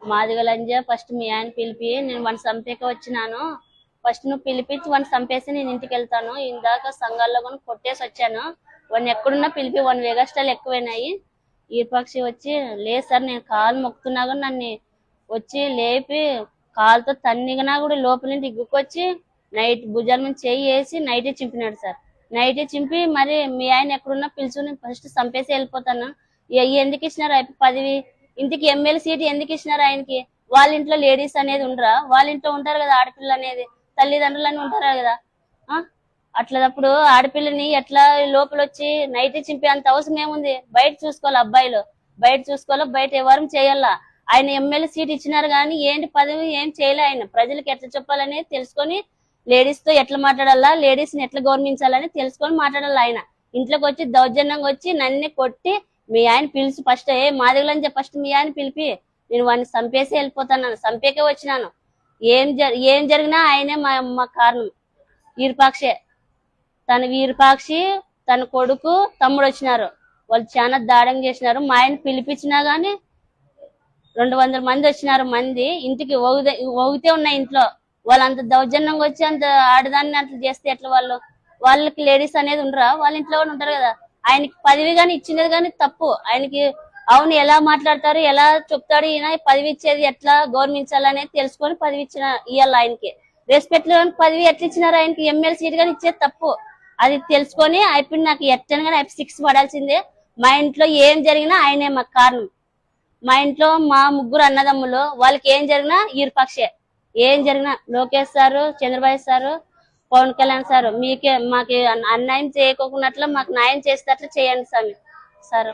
Madiga లంజ first మీ ఆయన పిలిపి నేను వాడిని చంపేక వచ్చినాను. ఫస్ట్ నువ్వు పిలిపించి వాడిని చంపేసి నేను ఇంటికి వెళ్తాను. ఇందాక సంఘాల్లో కూడా కొట్టేసి వచ్చాను. వాడిని ఎక్కడున్నా పిలిపి, వాడిని వేగష్టాలు ఎక్కువైనాయి. ఈర్పక్షి వచ్చి లేదు సార్ నేను కాలు మొక్కుతున్నా కూడా నన్ను వచ్చి లేపి కాలుతో తన్నిగినా కూడా లోపల నుండి ఇగ్గుకొచ్చి నైట్ భుజాల మీద చేయి వేసి నైటే చింపినాడు సార్. నైటే చింపి మరి మీ ఆయన ఎక్కడున్నా పిలుచుని ఫస్ట్ చంపేసి వెళ్ళిపోతాను. ఎందుకు ఇచ్చినారు పదవి, ఇంటికి ఎమ్మెల్యే సీట్ ఎందుకు ఇచ్చినారు ఆయనకి? వాళ్ళ ఇంట్లో లేడీస్ అనేది ఉండరా? వాళ్ళ ఇంట్లో ఉంటారు కదా ఆడపిల్ల అనేది, తల్లిదండ్రులని ఉంటారు కదా. అట్లప్పుడు ఆడపిల్లని ఎట్లా లోపల వచ్చి నైట్ చింపే అంత అవసరం ఏముంది? బయట చూసుకోవాలి, అబ్బాయిలు బయట చూసుకోవాలి, బయట ఎవరు చేయాలా. ఆయన ఎమ్మెల్యే సీట్ ఇచ్చినారు కానీ ఏంటి పదవి ఏం చేయలే. ఆయన ప్రజలకు ఎట్లా చెప్పాలని తెలుసుకొని, లేడీస్ తో ఎట్లా మాట్లాడాలా, లేడీస్ ని ఎట్లా గౌరవించాలని తెలుసుకొని మాట్లాడాలి. ఆయన ఇంట్లోకి వచ్చి దౌర్జన్యంగా వచ్చి నన్ను కొట్టి మీ ఆయన పిలిచి ఫస్ట్ మాదిగలని ఫస్ట్ మీ ఆయన పిలిపి నేను వాడిని చంపేసి వెళ్ళిపోతాను, చంపేకే వచ్చినాను. ఏం జరిగినా ఆయనే మా కారణం. వీరపాక్షే తన వీరపాక్షి తన కొడుకు తమ్ముడు వచ్చినారు. వాళ్ళు చాలా దాడంగా చేసినారు. మా ఆయన పిలిపించినా గానీ 200 మంది వచ్చినారు. మంది ఇంటికి ఒగితే ఉన్నాయి ఇంట్లో. వాళ్ళు అంత దౌర్జన్యంగా వచ్చి అంత ఆడదాన్ని అట్లా చేస్తే ఎట్లా? వాళ్ళకి లేడీస్ అనేది ఉండరా? వాళ్ళ ఇంట్లో కూడా ఉంటారు కదా. ఆయనకి పదవి గాని ఇచ్చినది కానీ తప్పు. ఆయనకి అవును ఎలా మాట్లాడతారు, ఎలా చెప్తాడు, ఈయన పదవి ఇచ్చేది ఎట్లా గౌరవించాలనేది తెలుసుకొని పదవి ఇవ్వాలి. ఆయనకి రెస్పెక్ట్ లో పదవి ఎట్లా ఇచ్చినారు? ఆయనకి ఎమ్మెల్యే సీట్ గాని ఇచ్చేది తప్పు. అది తెలుసుకొని అయిపోయి నాకు ఎట్టని కానీ 6 పడాల్సిందే. మా ఇంట్లో ఏం జరిగినా ఆయనే మాకు కారణం. మా ఇంట్లో మా 3 అన్నదమ్ములు, వాళ్ళకి ఏం జరిగినా ఈర్పక్షే. ఏం జరిగినా Lokesh sir, Chandrababu sir, Pawan Kalyan sir మాకు అన్యాయం చేయకోకున్నట్లు మాకు న్యాయం చేసేటట్లు చేయండి స్వామి సార్.